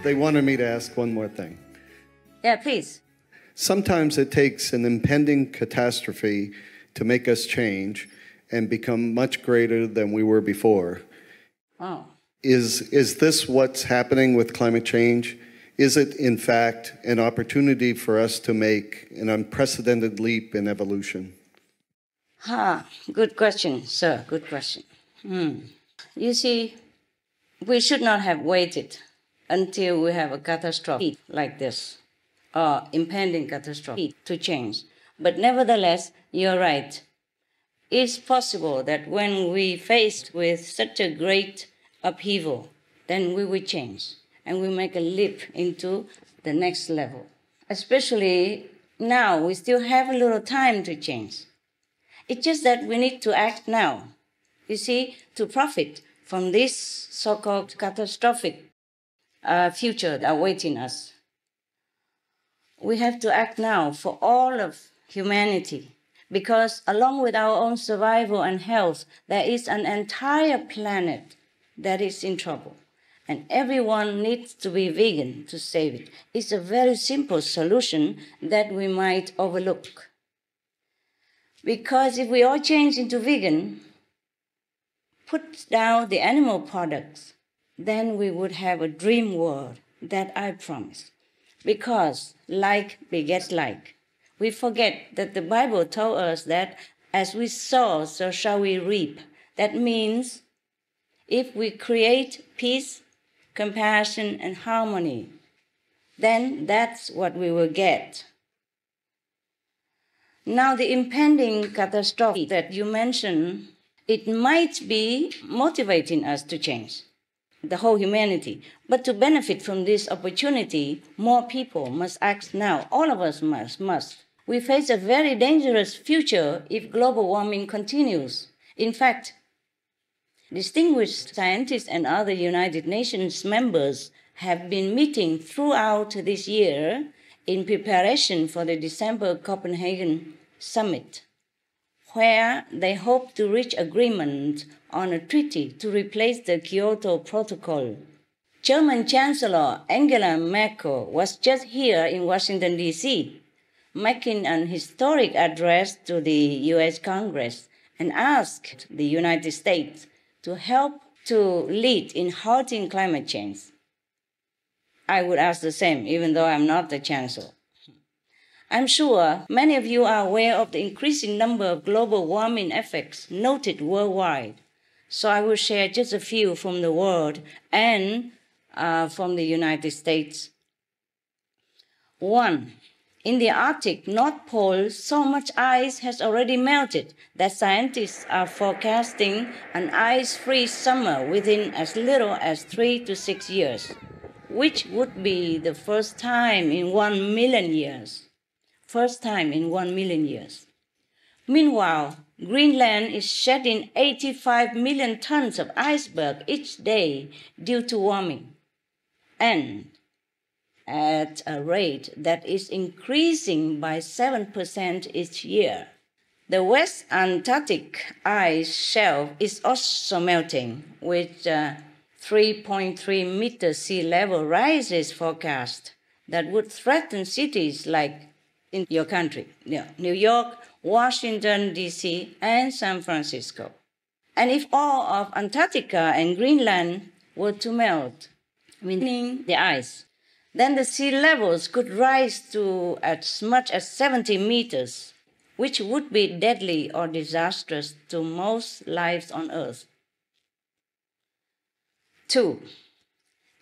They wanted me to ask one more thing. Yeah, please. Sometimes it takes an impending catastrophe to make us change and become much greater than we were before. Oh. Is this what's happening with climate change? Is it, in fact, an opportunity for us to make an unprecedented leap in evolution? Good question, sir. Good question. You see, we should not have waited until we have a catastrophe like this, or impending catastrophe, to change. But nevertheless, you're right. It's possible that when we faced with such a great upheaval, then we will change and we make a leap into the next level. Especially now, we still have a little time to change. It's just that we need to act now, you see, to profit from this so-called catastrophic future awaiting us. We have to act now for all of humanity, because along with our own survival and health, there is an entire planet that is in trouble. And everyone needs to be vegan to save it. It's a very simple solution that we might overlook. Because if we all change into vegan, put down the animal products, then we would have a dream world that I promise. Because like begets like. We forget that the Bible told us that as we sow, so shall we reap. That means if we create peace, compassion, and harmony, then that's what we will get. Now, the impending catastrophe that you mentioned, it might be motivating us to change, the whole humanity. But to benefit from this opportunity, more people must act now. All of us must. We face a very dangerous future if global warming continues. In fact, distinguished scientists and other United Nations members have been meeting throughout this year in preparation for the December Copenhagen summit, where they hope to reach agreement on a treaty to replace the Kyoto Protocol. German Chancellor Angela Merkel was just here in Washington, D.C., making an historic address to the U.S. Congress and asked the United States to help to lead in halting climate change. I would ask the same, even though I'm not the chancellor. I'm sure many of you are aware of the increasing number of global warming effects noted worldwide. So I will share just a few from the world and from the United States. 1. In the Arctic North Pole, so much ice has already melted that scientists are forecasting an ice-free summer within as little as 3 to 6 years, which would be the first time in 1 million years. First time in 1 million years. Meanwhile, Greenland is shedding 85 million tons of iceberg each day due to warming, and at a rate that is increasing by 7% each year. The West Antarctic ice shelf is also melting, with 3.3 meter sea level rises forecast that would threaten cities like in your country, New York, Washington, D.C., and San Francisco. And if all of Antarctica and Greenland were to melt, meaning the ice, then the sea levels could rise to as much as 70 meters, which would be deadly or disastrous to most lives on Earth. 2.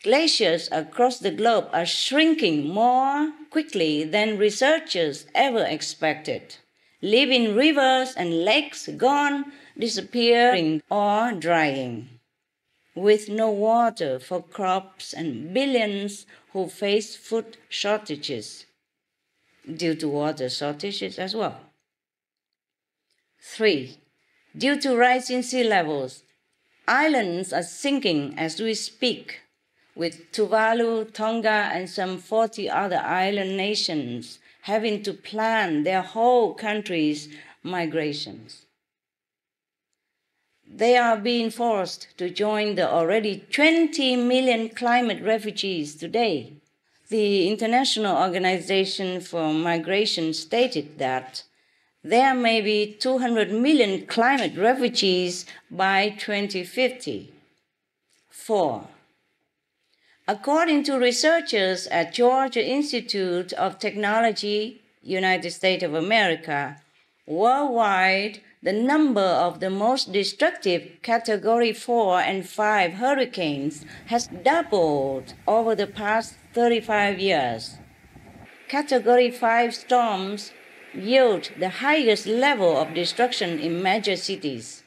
Glaciers across the globe are shrinking more quickly than researchers ever expected, leaving rivers and lakes gone, disappearing, or drying, with no water for crops and billions who face food shortages due to water shortages as well. 3. Due to rising sea levels, islands are sinking as we speak, with Tuvalu, Tonga, and some 40 other island nations having to plan their whole country's migrations. they are being forced to join the already 20 million climate refugees today. The International Organization for Migration stated that there may be 200 million climate refugees by 2050. 4. According to researchers at Georgia Institute of Technology, United States of America, worldwide, the number of the most destructive Category 4 and 5 hurricanes has doubled over the past 35 years. Category 5 storms yield the highest level of destruction in major cities.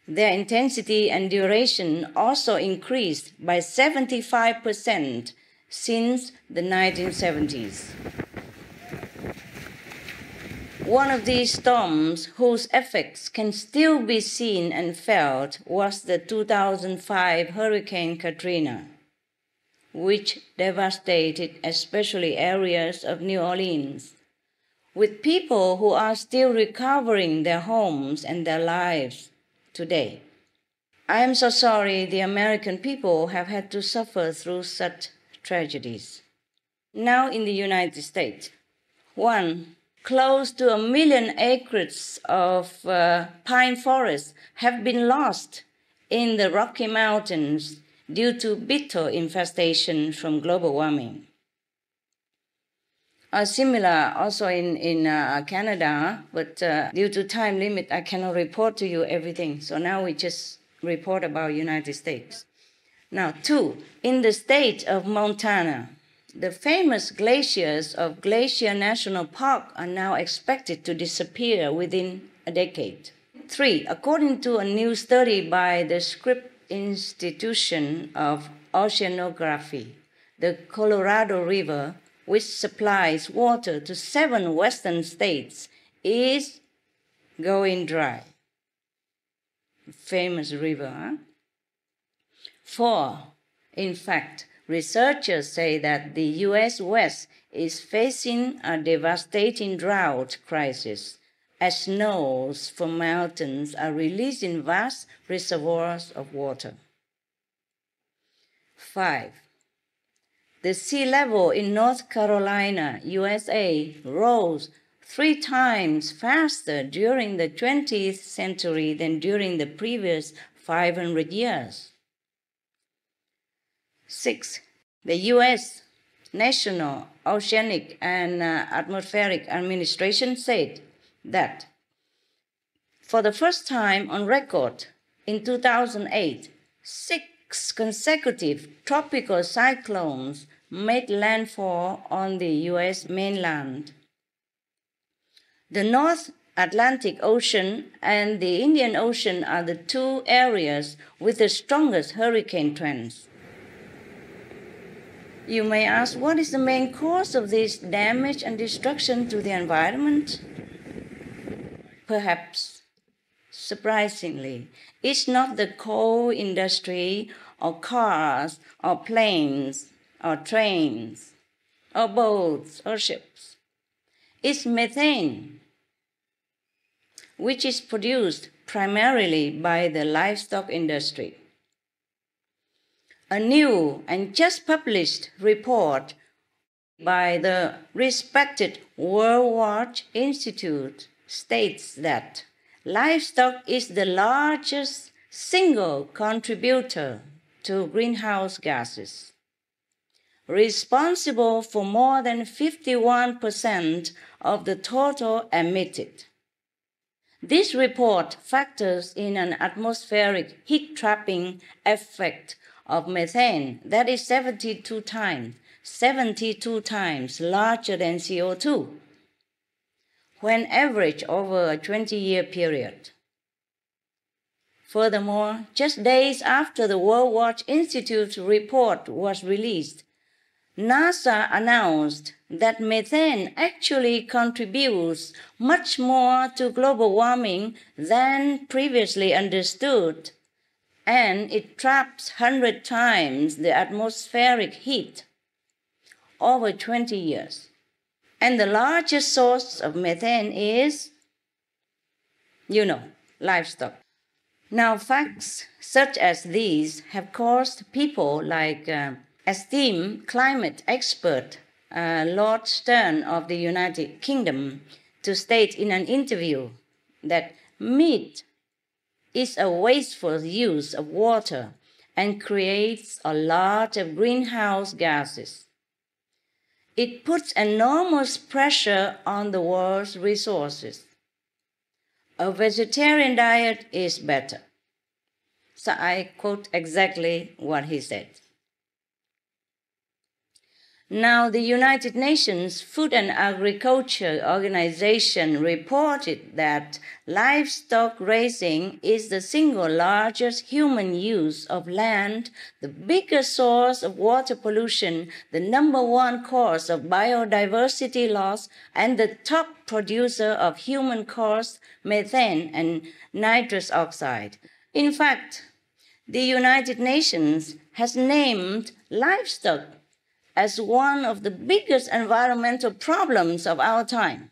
Their intensity and duration also increased by 75% since the 1970s. One of these storms whose effects can still be seen and felt was the 2005 Hurricane Katrina, which devastated especially areas of New Orleans, with people who are still recovering their homes and their lives today. I am so sorry the American people have had to suffer through such tragedies. Now in the United States, close to 1 million acres of pine forests have been lost in the Rocky Mountains due to beetle infestation from global warming. Similar also in Canada, but due to time limit, I cannot report to you everything. So now we just report about United States. Now, 2, in the state of Montana, the famous glaciers of Glacier National Park are now expected to disappear within a decade. 3, according to a new study by the Scripps Institution of Oceanography, the Colorado River, which supplies water to 7 western states, is going dry. Famous river, huh? 4, in fact, researchers say that the U.S. West is facing a devastating drought crisis as snows from mountains are released in vast reservoirs of water. 5. The sea level in North Carolina, USA, rose 3 times faster during the 20th century than during the previous 500 years. 6. The U.S. National Oceanic and Atmospheric Administration said that for the first time on record in 2008, 6 consecutive tropical cyclones made landfall on the U.S. mainland. The North Atlantic Ocean and the Indian Ocean are the 2 areas with the strongest hurricane trends. You may ask, what is the main cause of this damage and destruction to the environment? Perhaps, surprisingly, it's not the coal industry or cars or planes or trains or boats or ships. It's methane, which is produced primarily by the livestock industry. A new and just published report by the respected World Watch Institute states that livestock is the largest single contributor to greenhouse gases, responsible for more than 51% of the total emitted. This report factors in an atmospheric heat-trapping effect of methane that is 72 times larger than CO2, when averaged over a 20-year period. Furthermore, just days after the World Watch Institute's report was released, NASA announced that methane actually contributes much more to global warming than previously understood, and it traps 100 times the atmospheric heat over 20 years. And the largest source of methane is, livestock. Now, facts such as these have caused people like esteemed climate expert Lord Stern of the United Kingdom to state in an interview that meat is a wasteful use of water and creates a lot of greenhouse gases. It puts enormous pressure on the world's resources. A vegetarian diet is better. So I quote exactly what he said. Now, the United Nations Food and Agriculture Organization reported that livestock raising is the single largest human use of land, the biggest source of water pollution, the number one cause of biodiversity loss, and the top producer of human-caused methane and nitrous oxide. In fact, the United Nations has named livestock as one of the biggest environmental problems of our time.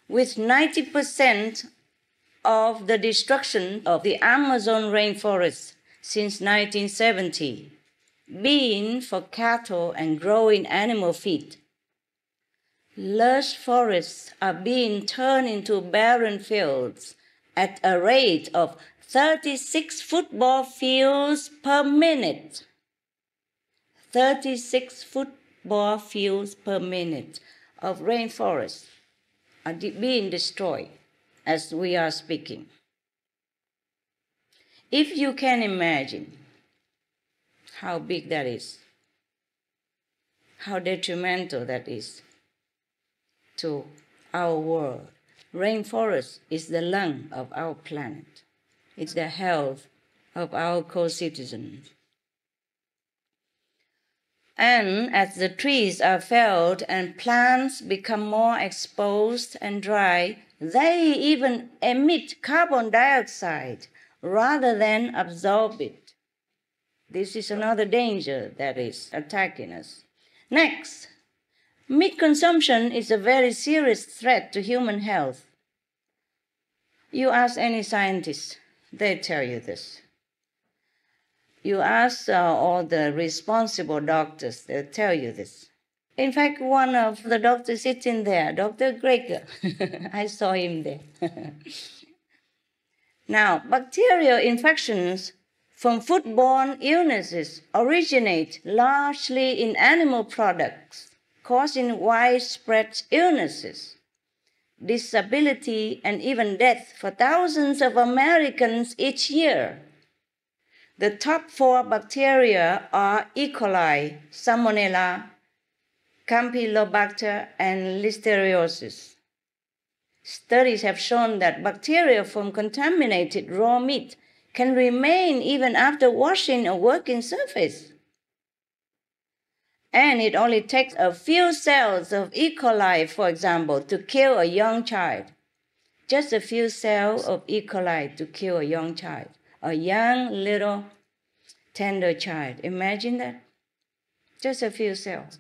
With 90% of the destruction of the Amazon rainforest since 1970 being for cattle and growing animal feed, lush forests are being turned into barren fields at a rate of 36 football fields per minute. 36 football fields per minute of rainforests are being destroyed as we are speaking. If you can imagine how big that is, how detrimental that is to our world. Rainforest is the lung of our planet. It's the health of our co-citizens. And as the trees are felled and plants become more exposed and dry, they even emit carbon dioxide rather than absorb it. This is another danger that is attacking us. Next, meat consumption is a very serious threat to human health. You ask any scientist, they tell you this. You ask all the responsible doctors, they'll tell you this. In fact, one of the doctors sitting there, Dr. Greger, I saw him there. Now, bacterial infections from foodborne illnesses originate largely in animal products, causing widespread illnesses, disability, and even death for thousands of Americans each year. The top 4 bacteria are E. coli, Salmonella, Campylobacter, and Listeriosis. Studies have shown that bacteria from contaminated raw meat can remain even after washing a working surface. And it only takes a few cells of E. coli, for example, to kill a young child. Just a few cells of E. coli to kill a young child. A young, little, tender child. Imagine that. Just a few cells.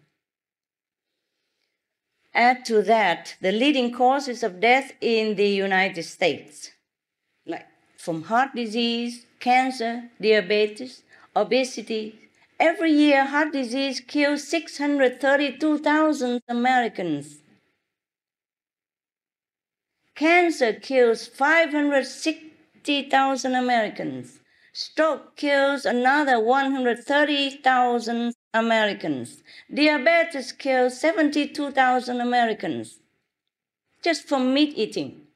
Add to that the leading causes of death in the United States, like from heart disease, cancer, diabetes, obesity. Every year, heart disease kills 632,000 Americans. Cancer kills 560,000 Americans. Stroke kills another 130,000 Americans. Diabetes kills 72,000 Americans just from meat eating.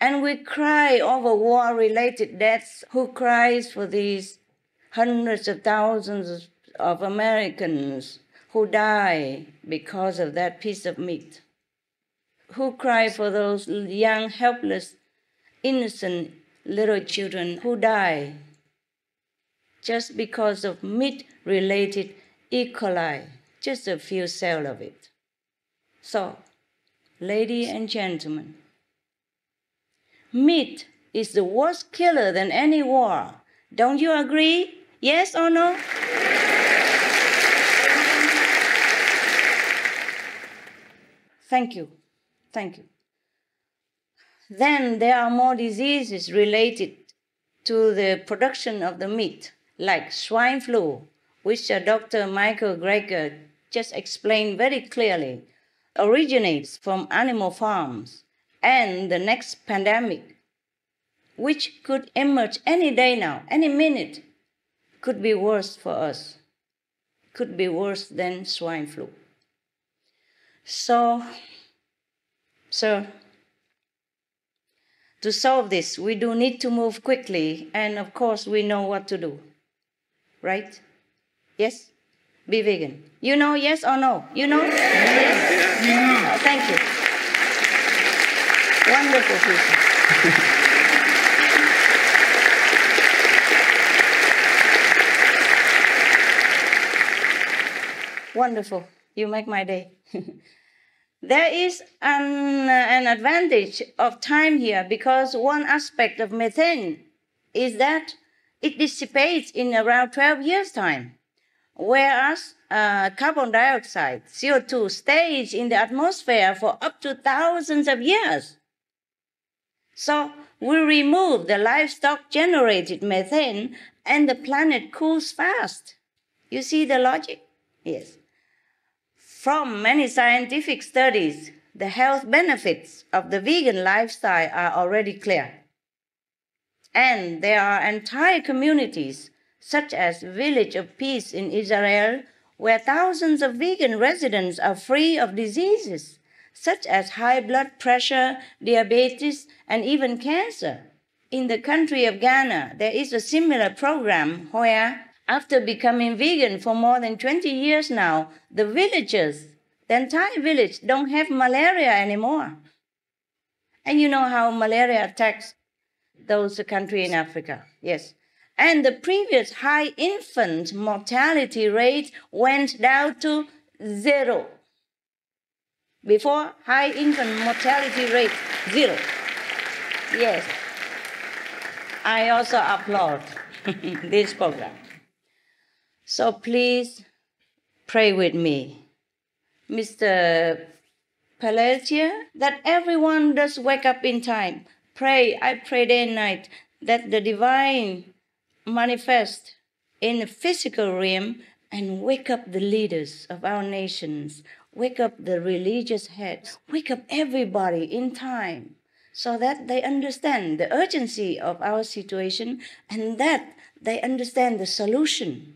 And we cry over war-related deaths. Who cries for these hundreds of thousands of Americans who die because of that piece of meat? Who cry for those young, helpless, innocent little children who die just because of meat-related E. coli, just a few cells of it? So, ladies and gentlemen, meat is the worst killer than any war. Don't you agree? Yes or no? Thank you. Thank you. then there are more diseases related to the production of the meat, like swine flu, which Dr. Michael Greger just explained very clearly, originates from animal farms, and the next pandemic, which could emerge any day now, any minute, could be worse for us, could be worse than swine flu. So, sir, to solve this, we do need to move quickly, and of course we know what to do, right? Yes? Be vegan. You know, yes or no? You know? Yes. Oh, thank you. Wonderful people. Wonderful. You make my day. There is an advantage of time here, because one aspect of methane is that it dissipates in around 12 years' time, whereas carbon dioxide, CO2, stays in the atmosphere for up to thousands of years. So we remove the livestock-generated methane, and the planet cools fast. You see the logic? Yes. From many scientific studies, the health benefits of the vegan lifestyle are already clear. And there are entire communities, such as Village of Peace in Israel, where thousands of vegan residents are free of diseases, such as high blood pressure, diabetes, and even cancer. In the country of Ghana, there is a similar program where, after becoming vegan for more than 20 years now, the villagers, the entire village, don't have malaria anymore. And you know how malaria attacks those countries in Africa, yes. And the previous high infant mortality rate went down to 0. Before, high infant mortality rate, 0. Yes. I also applaud this program. So please pray with me, Mr. Pelletier, that everyone does wake up in time. Pray, I pray day and night, that the divine manifest in the physical realm and wake up the leaders of our nations, wake up the religious heads, wake up everybody in time, so that they understand the urgency of our situation and that they understand the solution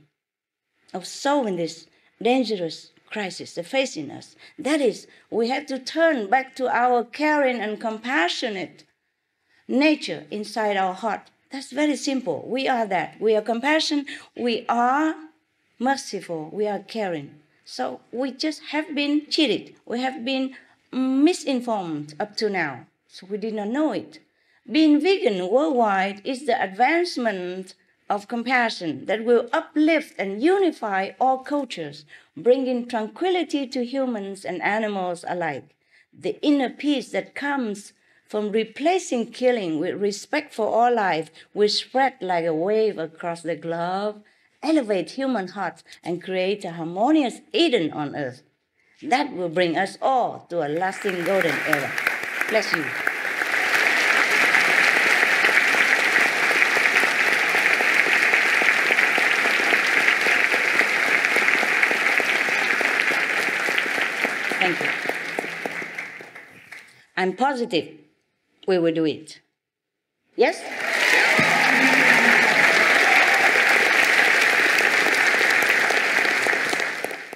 of solving this dangerous crisis they're facing us. That is, we have to turn back to our caring and compassionate nature inside our heart. That's very simple. We are that. We are compassion. We are merciful. We are caring. So we just have been cheated. We have been misinformed up to now. So we did not know it. Being vegan worldwide is the advancement of compassion that will uplift and unify all cultures, bringing tranquility to humans and animals alike. The inner peace that comes from replacing killing with respect for all life will spread like a wave across the globe, elevate human hearts, and create a harmonious Eden on earth. That will bring us all to a lasting golden era. Bless you. Thank you. I'm positive we will do it. Yes?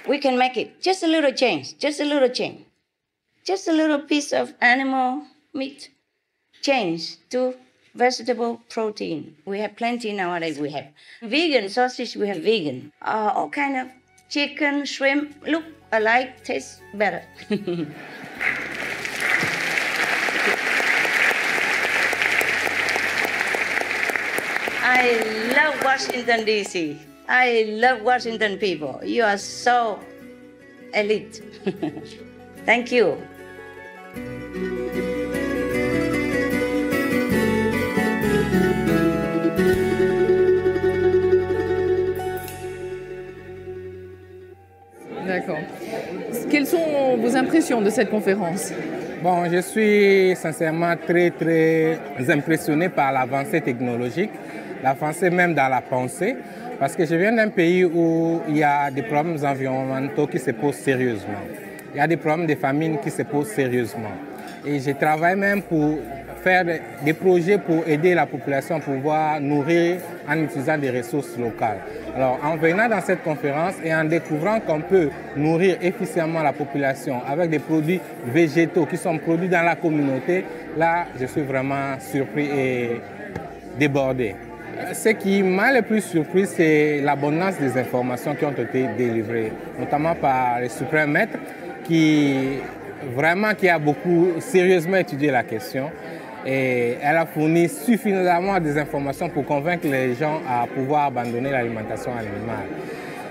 We can make it. Just a little change. Just a little change. Just a little piece of animal meat. Change to vegetable protein. We have plenty nowadays. We have vegan sausage. We have vegan. All kind of chicken, shrimp, look alike, taste better. I love Washington, D.C. I love Washington people. You are so elite. Thank you. D'accord. Quelles sont vos impressions de cette conférence? Bon, je suis sincèrement très impressionné par l'avancée technologique, l'avancée même dans la pensée, parce que je viens d'un pays où il y a des problèmes environnementaux qui se posent sérieusement. Il y a des problèmes de famine qui se posent sérieusement. Et je travaille même pour faire des projets pour aider la population à pouvoir nourrir en utilisant des ressources locales. Alors, en venant dans cette conférence et en découvrant qu'on peut nourrir efficacement la population avec des produits végétaux qui sont produits dans la communauté, là, je suis vraiment surpris et débordé. Ce qui m'a le plus surpris, c'est l'abondance des informations qui ont été délivrées, notamment par le suprême maître qui a beaucoup sérieusement étudié la question. Et elle a fourni suffisamment des informations pour convaincre les gens à pouvoir abandonner l'alimentation animale.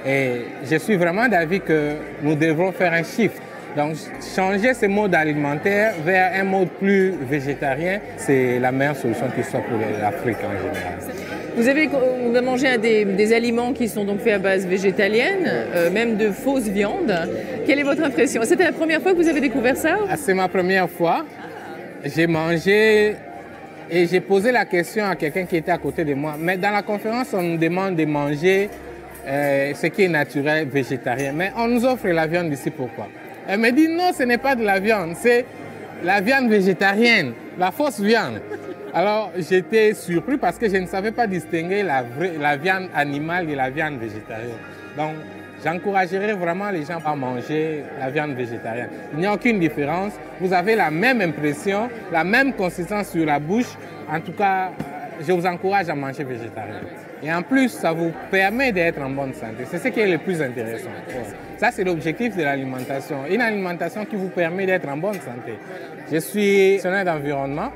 Et je suis vraiment d'avis que nous devrons faire un shift. Donc, changer ce mode alimentaire vers un mode plus végétarien, c'est la meilleure solution qui soit pour l'Afrique en général. Vous avez mangé des aliments qui sont donc faits à base végétalienne, même de fausses viandes. Quelle est votre impression? C'était la première fois que vous avez découvert ça? C'est ma première fois. J'ai mangé et j'ai posé la question à quelqu'un qui était à côté de moi. Mais dans la conférence, on nous demande de manger ce qui est naturel, végétarien. Mais on nous offre la viande ici, pourquoi? Elle me dit non, ce n'est pas de la viande, c'est la viande végétarienne, la fausse viande. Alors j'étais surpris parce que je ne savais pas distinguer la viande animale de la viande végétarienne. Donc j'encouragerais vraiment les gens à manger la viande végétarienne. Il n'y a aucune différence. Vous avez la même impression, la même consistance sur la bouche. En tout cas, je vous encourage à manger végétarien. Et en plus, ça vous permet d'être en bonne santé. C'est ce qui est le plus intéressant. Ça, c'est l'objectif de l'alimentation. Une alimentation qui vous permet d'être en bonne santé. Je suis gestionnaire d'environnement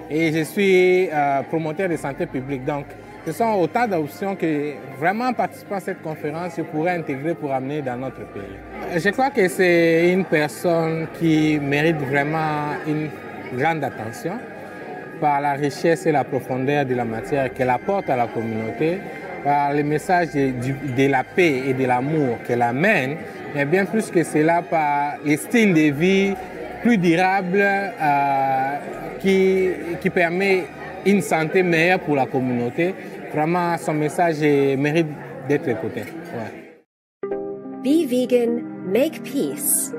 et je suis promoteur de santé publique. Donc, ce sont autant d'options que, vraiment, en participant à cette conférence, je pourrais intégrer pour amener dans notre pays. Je crois que c'est une personne qui mérite vraiment une grande attention par la richesse et la profondeur de la matière qu'elle apporte à la communauté, par le message de la paix et de l'amour qu'elle amène, mais bien plus que cela, par les styles de vie plus durables qui permet une santé meilleure pour la communauté. Vraiment, son message mérite d'être écouté. Ouais. Be vegan, make peace.